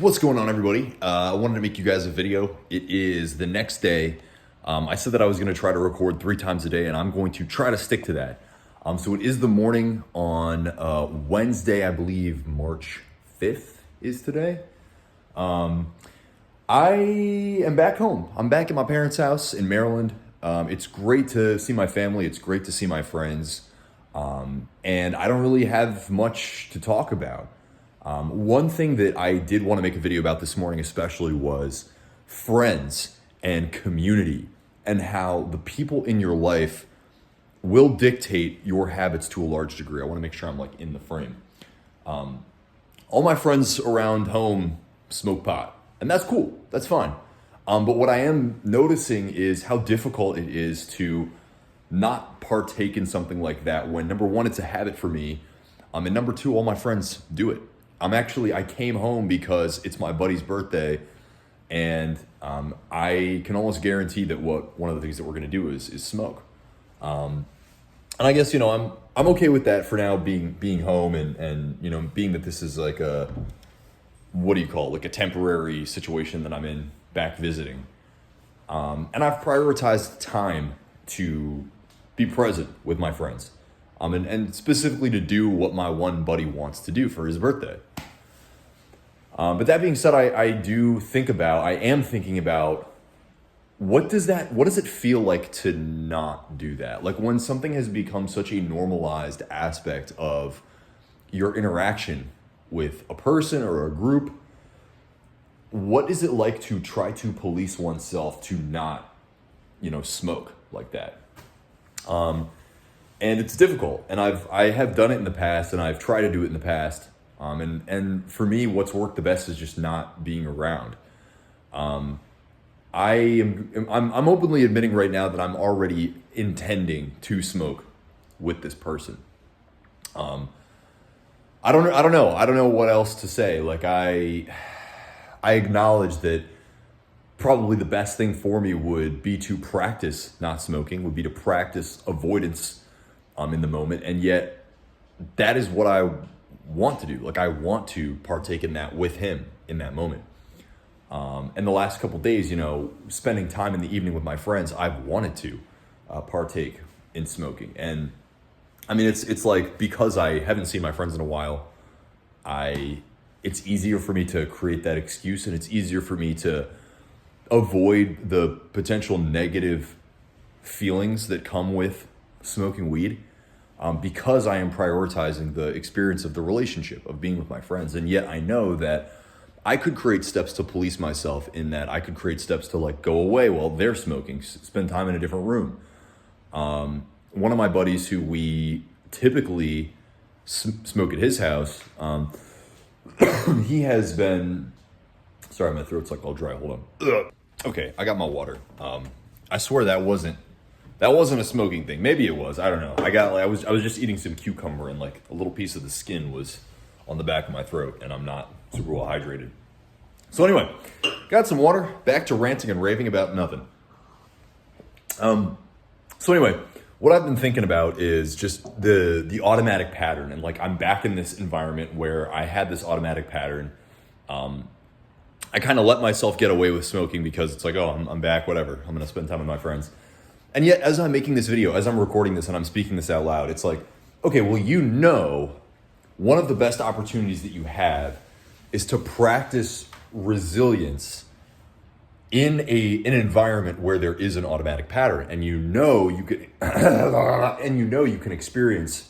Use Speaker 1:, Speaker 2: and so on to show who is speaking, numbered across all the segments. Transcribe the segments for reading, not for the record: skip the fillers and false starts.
Speaker 1: What's going on, everybody? I wanted to make you guys a video. It is the next day. I said that I was going to try to record 3 times a day, and I'm going to try to stick to that. So it is the morning on Wednesday, I believe March 5th is today. I am back home. I'm back at my parents' house in Maryland. It's great to see my family. It's great to see my friends. And I don't really have much to talk about. One thing that I did want to make a video about this morning especially was friends and community, and how the people in your life will dictate your habits to a large degree. I want to make sure I'm like in the frame. All my friends around home smoke pot, and that's cool. That's fine. But what I am noticing is how difficult it is to not partake in something like that when, number one, it's a habit for me. And number two, all my friends do it. I came home because it's my buddy's birthday, and I can almost guarantee that one of the things that we're going to do is smoke. And I guess, I'm okay with that for now, being home and being that this is like a, what do you call it? Like a temporary situation that I'm in back visiting. And I've prioritized time to be present with my friends. And specifically to do what my one buddy wants to do for his birthday. But that being said, I am thinking about what does it feel like to not do that? Like when something has become such a normalized aspect of your interaction with a person or a group, what is it like to try to police oneself to not, smoke like that? And it's difficult, and I have done it in the past, and I've tried to do it in the past. And for me, what's worked the best is just not being around. I'm openly admitting right now that I'm already intending to smoke with this person. I don't know what else to say. Like I acknowledge that probably the best thing for me would be to practice not smoking, would be to practice avoidance in the moment. And yet that is what I want to do. Like I want to partake in that with him in that moment. And the last couple days, spending time in the evening with my friends, I've wanted to partake in smoking. And I mean, it's like, because I haven't seen my friends in a while, it's easier for me to create that excuse, and it's easier for me to avoid the potential negative feelings that come with smoking weed, because I am prioritizing the experience of the relationship of being with my friends. And yet I know that I could create steps to police myself, in that I could create steps to like go away while they're smoking, spend time in a different room. One of my buddies who we typically smoke at his house, he has been, sorry, my throat's like all dry, hold on. Ugh. Okay, I got my water. I swear that wasn't a smoking thing. Maybe it was, I don't know. I was just eating some cucumber, and like a little piece of the skin was on the back of my throat, and I'm not super well hydrated. So anyway, got some water, back to ranting and raving about nothing. So anyway, what I've been thinking about is just the automatic pattern, and like I'm back in this environment where I had this automatic pattern. I kind of let myself get away with smoking because it's like, oh, I'm back, whatever. I'm going to spend time with my friends. And yet, as I'm making this video, as I'm recording this and I'm speaking this out loud, it's like, okay, well, one of the best opportunities that you have is to practice resilience in an environment where there is an automatic pattern, and you can experience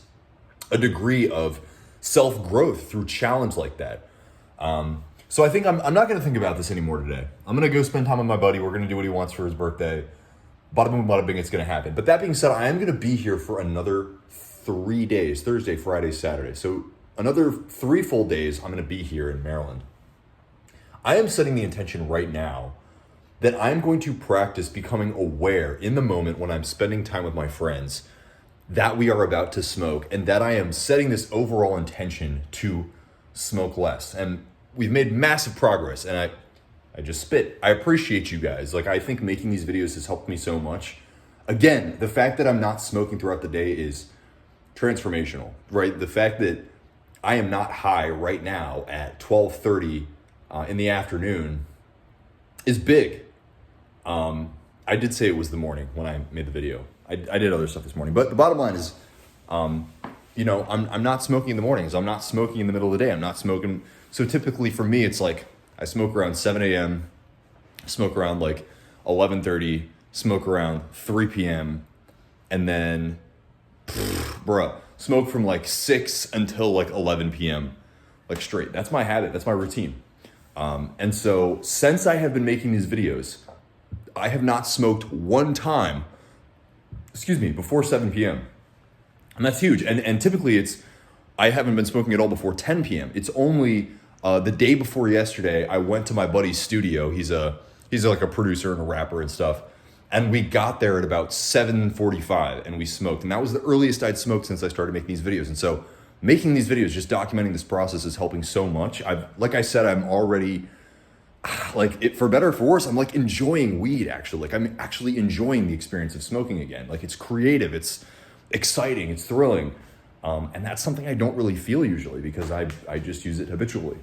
Speaker 1: a degree of self-growth through challenge like that. So I think I'm not going to think about this anymore today. I'm going to go spend time with my buddy. We're going to do what he wants for his birthday. Bada boom, bada bing, it's going to happen. But that being said, I am going to be here for another 3 days, Thursday, Friday, Saturday. So another 3 full days I'm going to be here in Maryland. I am setting the intention right now that I'm going to practice becoming aware in the moment when I'm spending time with my friends that we are about to smoke, and that I am setting this overall intention to smoke less. And we've made massive progress, and I just spit. I appreciate you guys. Like, I think making these videos has helped me so much. Again, the fact that I'm not smoking throughout the day is transformational, right? The fact that I am not high right now at 12:30 in the afternoon is big. I did say it was the morning when I made the video. I did other stuff this morning, but the bottom line is, I'm not smoking in the mornings. I'm not smoking in the middle of the day. I'm not smoking. So typically for me, it's like I smoke around 7 a.m., smoke around like 11:30, smoke around 3 p.m., and then, smoke from like 6 until like 11 p.m., like straight. That's my habit. That's my routine. And so since I have been making these videos, I have not smoked one time, before 7 p.m. And that's huge. And typically I haven't been smoking at all before 10 p.m. It's only the day before yesterday, I went to my buddy's studio. He's like a producer and a rapper and stuff. And we got there at about 7:45 and we smoked. And that was the earliest I'd smoked since I started making these videos. And so making these videos, just documenting this process is helping so much. Like I said, I'm already for better or for worse, I'm like enjoying weed actually. Like I'm actually enjoying the experience of smoking again. Like it's creative, it's exciting, it's thrilling. And that's something I don't really feel usually because I just use it habitually.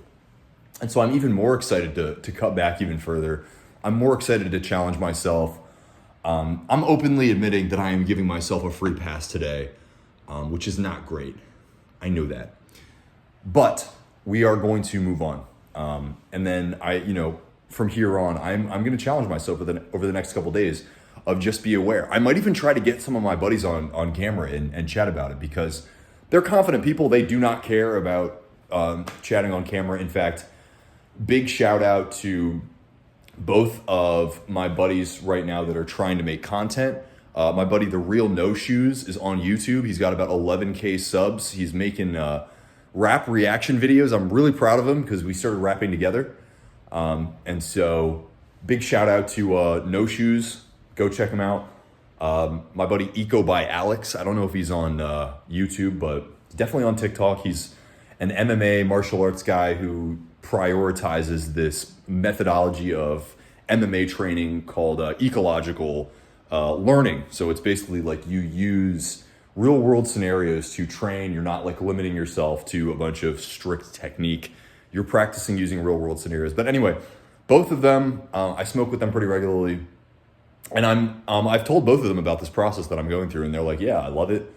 Speaker 1: And so I'm even more excited to cut back even further. I'm more excited to challenge myself. I'm openly admitting that I am giving myself a free pass today, which is not great. I know that. But we are going to move on. And then from here on, I'm going to challenge myself over the next couple of days of just be aware. I might even try to get some of my buddies on camera and chat about it because they're confident people. They do not care about chatting on camera. In fact, big shout out to both of my buddies right now that are trying to make content. My buddy, The Real No Shoes, is on YouTube. He's got about 11K subs. He's making rap reaction videos. I'm really proud of him because we started rapping together. And so big shout out to No Shoes. Go check him out. My buddy Eco by Alex. I don't know if he's on YouTube, but definitely on TikTok. He's an MMA martial arts guy who prioritizes this methodology of MMA training called ecological learning. So it's basically like you use real world scenarios to train. You're not like limiting yourself to a bunch of strict technique. You're practicing using real world scenarios. But anyway, both of them, I smoke with them pretty regularly. And I've told both of them about this process that I'm going through, and they're like, yeah, I love it.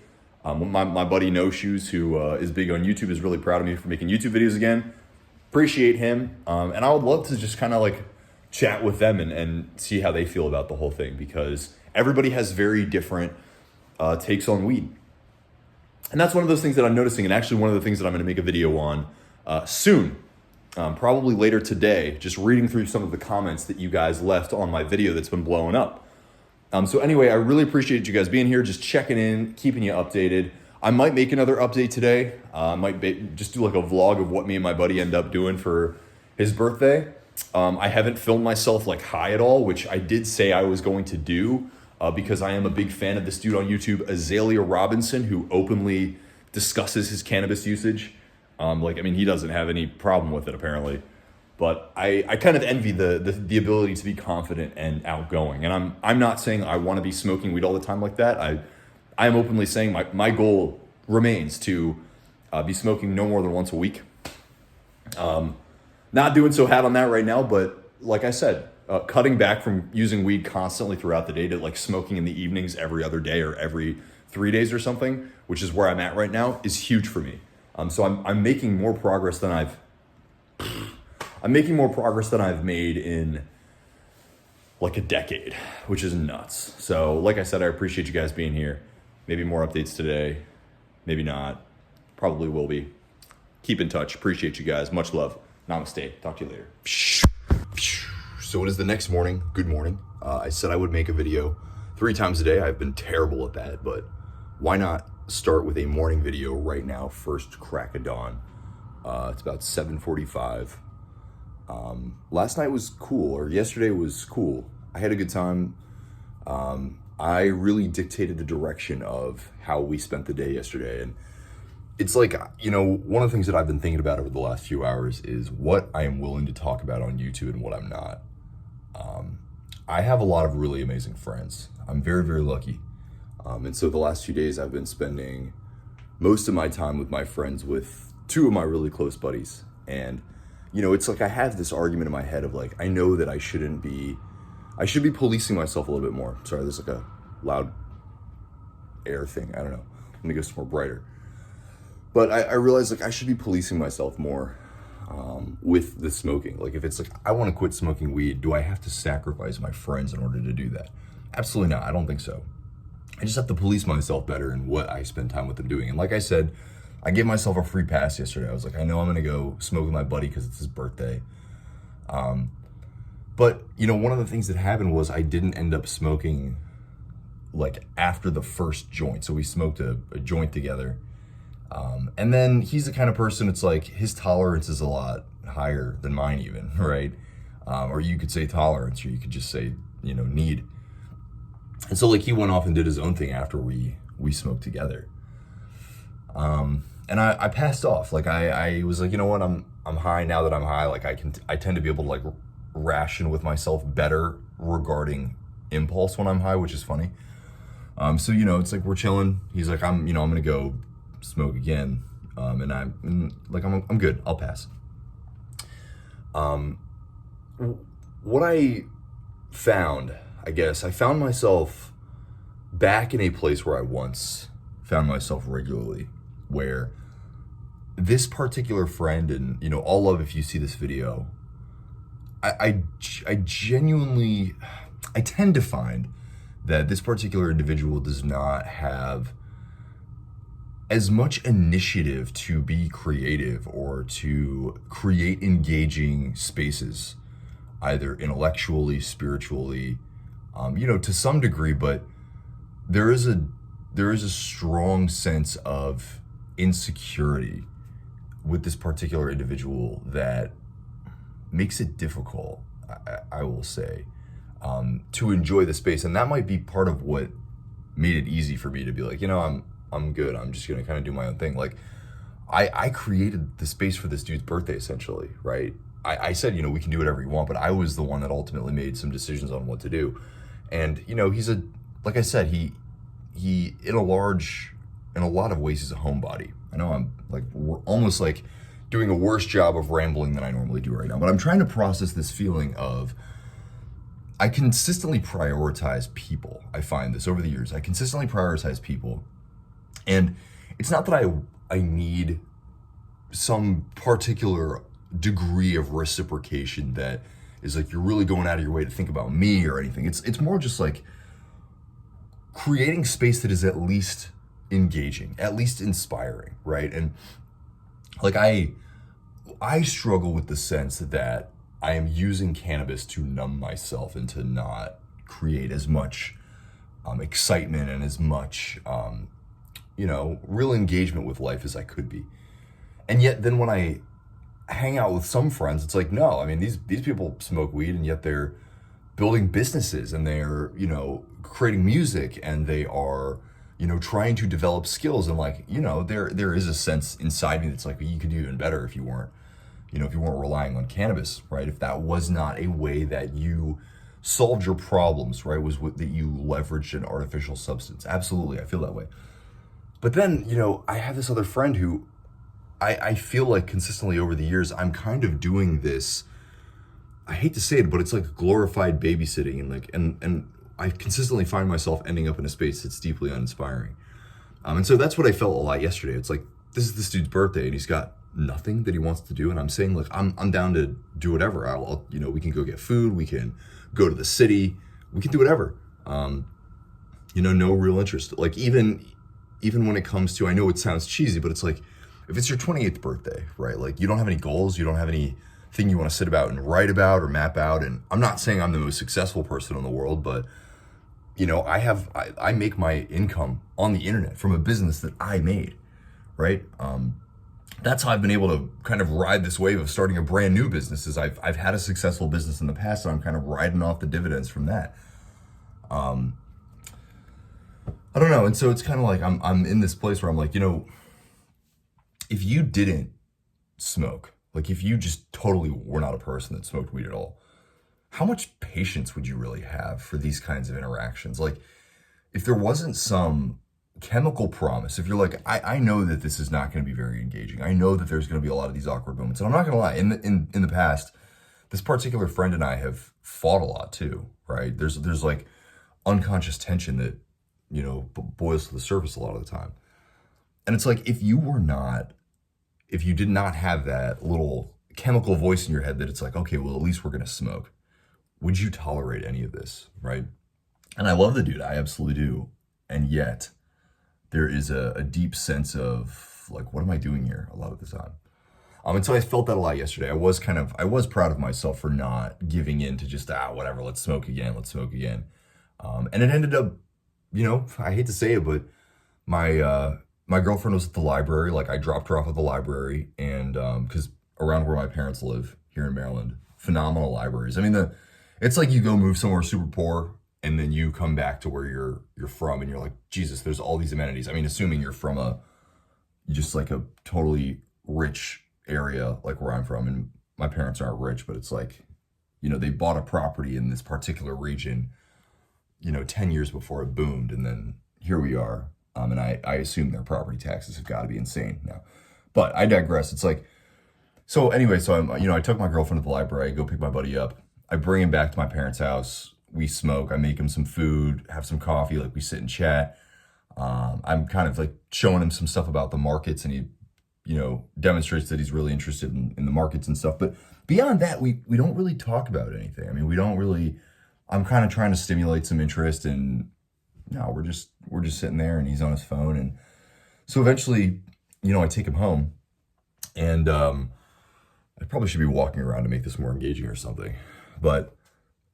Speaker 1: My buddy No Shoes, who is big on YouTube, is really proud of me for making YouTube videos again. Appreciate him. And I would love to just kind of like chat with them and see how they feel about the whole thing, because everybody has very different takes on weed. And that's one of those things that I'm noticing, and actually one of the things that I'm going to make a video on soon, probably later today, just reading through some of the comments that you guys left on my video that's been blowing up. So anyway, I really appreciate you guys being here, just checking in, keeping you updated. I might make another update today. I might just do like a vlog of what me and my buddy end up doing for his birthday. I haven't filmed myself like high at all, which I did say I was going to do because I am a big fan of this dude on YouTube, Azalea Robinson, who openly discusses his cannabis usage. He doesn't have any problem with it apparently, but I kind of envy the ability to be confident and outgoing. And I'm not saying I want to be smoking weed all the time like that. I am openly saying my goal remains to be smoking no more than once a week. Not doing so hot on that right now, but like I said, cutting back from using weed constantly throughout the day to like smoking in the evenings every other day or every 3 days or something, which is where I'm at right now, is huge for me. So I'm making more progress than I've made in like a decade, which is nuts. So like I said, I appreciate you guys being here. Maybe more updates today, maybe not, probably will be. Keep in touch. Appreciate you guys. Much love. Namaste. Talk to you later. So it is the next morning. Good morning. I said I would make a video 3 times a day. I've been terrible at that, but why not start with a morning video right now, first crack of dawn. It's about 7:45. Last night was cool, or yesterday was cool. I had a good time. I really dictated the direction of how we spent the day yesterday. And it's like, one of the things that I've been thinking about over the last few hours is what I am willing to talk about on YouTube and what I'm not. I have a lot of really amazing friends. I'm very, very lucky. And so the last few days I've been spending most of my time with my friends, with 2 of my really close buddies. And, it's like I have this argument in my head of like, I know that I should be policing myself a little bit more. Sorry, there's like a loud air thing. I don't know. Let me go somewhere brighter. But I realize like I should be policing myself more with the smoking. Like if it's like, I want to quit smoking weed, do I have to sacrifice my friends in order to do that? Absolutely not. I don't think so. I just have to police myself better in what I spend time with them doing. And like I said, I gave myself a free pass yesterday. I was like, I know I'm going to go smoke with my buddy because it's his birthday. But, one of the things that happened was I didn't end up smoking like after the first joint. So we smoked a joint together. And then he's the kind of person, it's like his tolerance is a lot higher than mine even, right? Or you could say tolerance, or you could just say, need. And so like he went off and did his own thing after we smoked together. And I passed off. Like I was like, you know what, I'm high now that I'm high. Like I tend to be able to like ration with myself better regarding impulse when I'm high, which is funny. So, it's like we're chilling. He's like, I'm going to go smoke again. And I'm good. I'll pass. What I found, I guess, I found myself back in a place where I once found myself regularly, where this particular friend, and, all love if you see this video, I genuinely, I tend to find that this particular individual does not have as much initiative to be creative or to create engaging spaces, either intellectually, spiritually, to some degree, but there is a strong sense of insecurity with this particular individual that makes it difficult, I will say, to enjoy the space. And that might be part of what made it easy for me to be like, I'm good. I'm just going to kind of do my own thing. Like I created the space for this dude's birthday, essentially, right? I said, we can do whatever you want, but I was the one that ultimately made some decisions on what to do. And, like I said, he in a lot of ways, he's a homebody. I know I'm like, almost like doing a worse job of rambling than I normally do right now, but I'm trying to process this feeling of, I consistently prioritize people. I find this over the years. I consistently prioritize people. And it's not that I need some particular degree of reciprocation that is like, you're really going out of your way to think about me or anything. It's more just like creating space that is at least engaging, at least inspiring, right? And like I struggle with the sense that I am using cannabis to numb myself and to not create as much excitement and as much, real engagement with life as I could be. And yet then when I hang out with some friends, it's like, no, I mean, these people smoke weed and yet they're building businesses and they're, creating music and they are, trying to develop skills. And like, there is a sense inside me that's like, you could do even better if you weren't relying on cannabis, right? If that was not a way that you solved your problems, right? Was that you leveraged an artificial substance. Absolutely, I feel that way. But then, I have this other friend who I feel like consistently over the years, I'm kind of doing this, I hate to say it, but it's like glorified babysitting, and I consistently find myself ending up in a space that's deeply uninspiring. And so that's what I felt a lot yesterday. It's like, this is this dude's birthday and he's got nothing that he wants to do. And I'm saying, look, I'm down to do whatever. I'll we can go get food. We can go to the city. We can do whatever. No real interest. Like even when it comes to, I know it sounds cheesy, but it's like, if it's your 28th birthday, right? Like you don't have any goals. You don't have anything you want to sit about and write about or map out. And I'm not saying I'm the most successful person in the world, but I make my income on the internet from a business that I made, right? That's how I've been able to kind of ride this wave of starting a brand new business. Is I've had a successful business in the past, and I'm kind of riding off the dividends from that. I don't know, and so it's kind of like I'm in this place where I'm like, if you didn't smoke, like if you just totally were not a person that smoked weed at all, how much patience would you really have for these kinds of interactions? Like if there wasn't some
Speaker 2: chemical promise, if you're like, I know that this is not going to be very engaging. I know that there's going to be a lot of these awkward moments. And I'm not going to lie, in the past, this particular friend and I have fought a lot too, right? There's like unconscious tension that, boils to the surface a lot of the time. And it's like, if you did not have that little chemical voice in your head that it's like, okay, well, at least we're going to smoke, would you tolerate any of this, right? And I love the dude, I absolutely do. And yet, there is a deep sense of like, what am I doing here a lot of the time? And so I felt that a lot yesterday. I was proud of myself for not giving in to just, whatever, let's smoke again. And it ended up, I hate to say it, but my girlfriend was at the library. Like, I dropped her off at the library, and because around where my parents live here in Maryland, phenomenal libraries. I mean, it's like you go move somewhere super poor, and then you come back to where you're from, and you're like, Jesus, there's all these amenities. I mean, assuming you're from just like a totally rich area, like where I'm from, and my parents aren't rich, but it's like, they bought a property in this particular region, 10 years before it boomed, and then here we are. And I assume their property taxes have got to be insane now. But I digress. It's like, so anyway, so I took my girlfriend to the library, I go pick my buddy up, I bring him back to my parents' house, we smoke, I make him some food, have some coffee, like we sit and chat. I'm kind of like showing him some stuff about the markets, and he, demonstrates that he's really interested in the markets and stuff. But beyond that, we don't really talk about anything. I mean, I'm kind of trying to stimulate some interest, and no, we're just sitting there, and he's on his phone. And so eventually, I take him home, and I probably should be walking around to make this more engaging or something. But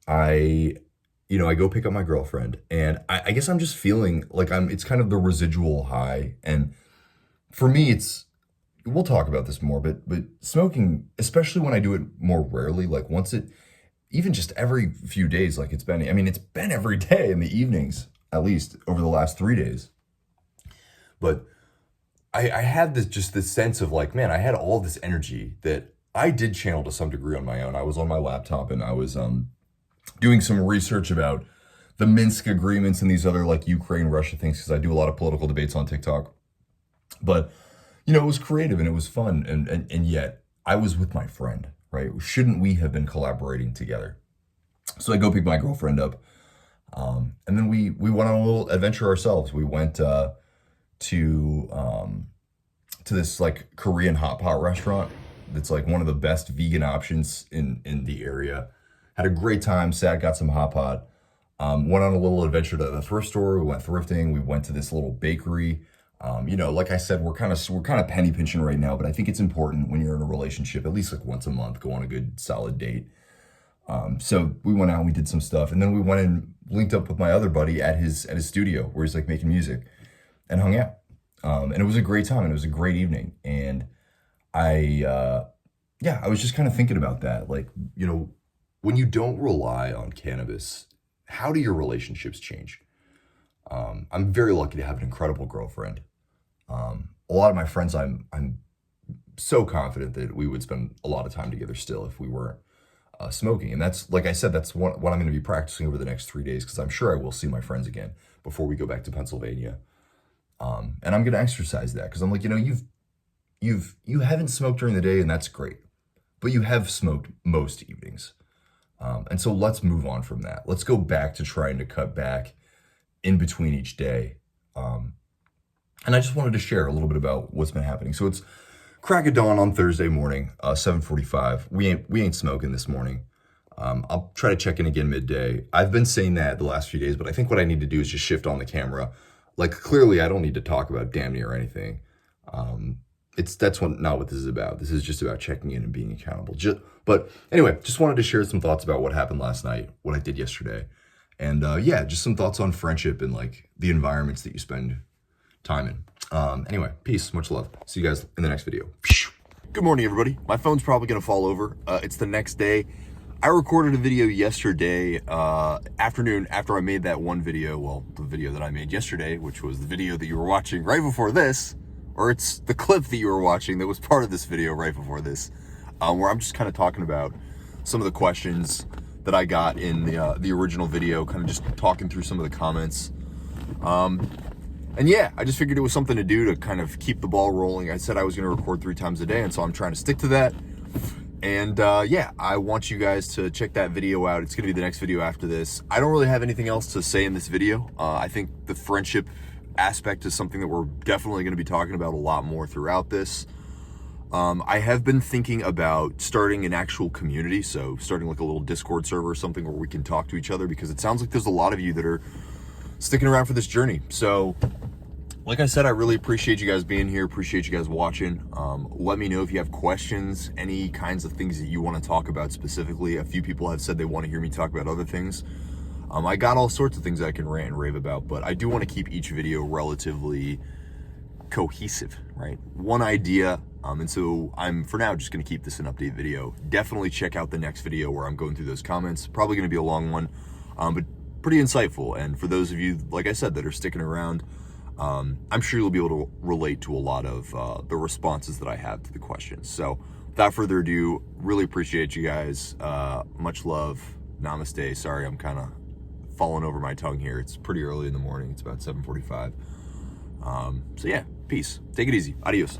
Speaker 2: I go pick up my girlfriend, and I guess I'm just feeling like it's kind of the residual high. And for me, we'll talk about this more, but smoking, especially when I do it more rarely, like even just every few days, like it's been every day in the evenings, at least over the last 3 days. But I had this sense of like, man, I had all this energy that I did channel to some degree on my own. I was on my laptop, and I was doing some research about the Minsk agreements and these other like Ukraine-Russia things, because I do a lot of political debates on TikTok. But it was creative and it was fun, and yet I was with my friend, right? Shouldn't we have been collaborating together? So I go pick my girlfriend up, and then we went on a little adventure ourselves. We went to this like Korean hot pot restaurant that's like one of the best vegan options in the area. Had a great time, got some hot pot, went on a little adventure to the thrift store, we went thrifting, we went to this little bakery. Like I said, we're kind of penny pinching right now, but I think it's important when you're in a relationship, at least like once a month, go on a good solid date. So we went out and we did some stuff, and then we went and linked up with my other buddy at his studio where he's like making music, and hung out. And it was a great time, and it was a great evening. And I was just kind of thinking about that. Like, when you don't rely on cannabis, how do your relationships change? I'm very lucky to have an incredible girlfriend. A lot of my friends, I'm so confident that we would spend a lot of time together still if we weren't smoking. And that's, like I said, that's what I'm going to be practicing over the next 3 days, because I'm sure I will see my friends again before we go back to Pennsylvania. And I'm going to exercise that, because I'm like, you haven't smoked during the day, and that's great, but you have smoked most evenings. And so let's move on from that. Let's go back to trying to cut back in between each day. And I just wanted to share a little bit about what's been happening. So it's crack of dawn on Thursday morning, 7:45. We ain't smoking this morning. I'll try to check in again midday. I've been saying that the last few days, but I think what I need to do is just shift on the camera. Like, clearly I don't need to talk about damn near anything. Not what this is about. This is just about checking in and being accountable. But anyway, just wanted to share some thoughts about what happened last night, what I did yesterday. And just some thoughts on friendship and like the environments that you spend time in. Anyway, peace, much love. See you guys in the next video. Good morning, everybody. My phone's probably gonna fall over. It's the next day. I recorded a video yesterday afternoon after I made that one video, well, the video that I made yesterday, which was the video that you were watching right before this, or it's the clip that you were watching that was part of this video right before this, where I'm just kind of talking about some of the questions that I got in the original video, kind of just talking through some of the comments.
Speaker 1: And yeah, I just figured it was something to do to kind of keep the ball rolling. I said I was going to record 3 times a day, and so I'm trying to stick to that. And yeah, I want you guys to check that video out. It's going to be the next video after this. I don't really have anything else to say in this video. I think the friendship aspect is something that we're definitely going to be talking about a lot more throughout this. I have been thinking about starting an actual community, so starting like a little Discord server or something where we can talk to each other, because it sounds like there's a lot of you that are sticking around for this journey. So like I said, I really appreciate you guys being here, appreciate you guys watching. Let me know if you have questions, any kinds of things that you want to talk about specifically. A few people have said they want to hear me talk about other things. I got all sorts of things I can rant and rave about, but I do want to keep each video relatively cohesive, right? One idea. And so I'm, for now, just going to keep this an update video. Definitely check out the next video where I'm going through those comments. Probably going to be a long one, but pretty insightful. And for those of you, like I said, that are sticking around, I'm sure you'll be able to relate to a lot of the responses that I have to the questions. So without further ado, really appreciate you guys. Much love. Namaste. Sorry, I'm kind of falling over my tongue here. It's pretty early in the morning. It's about 7:45. So yeah, peace. Take it easy. Adios.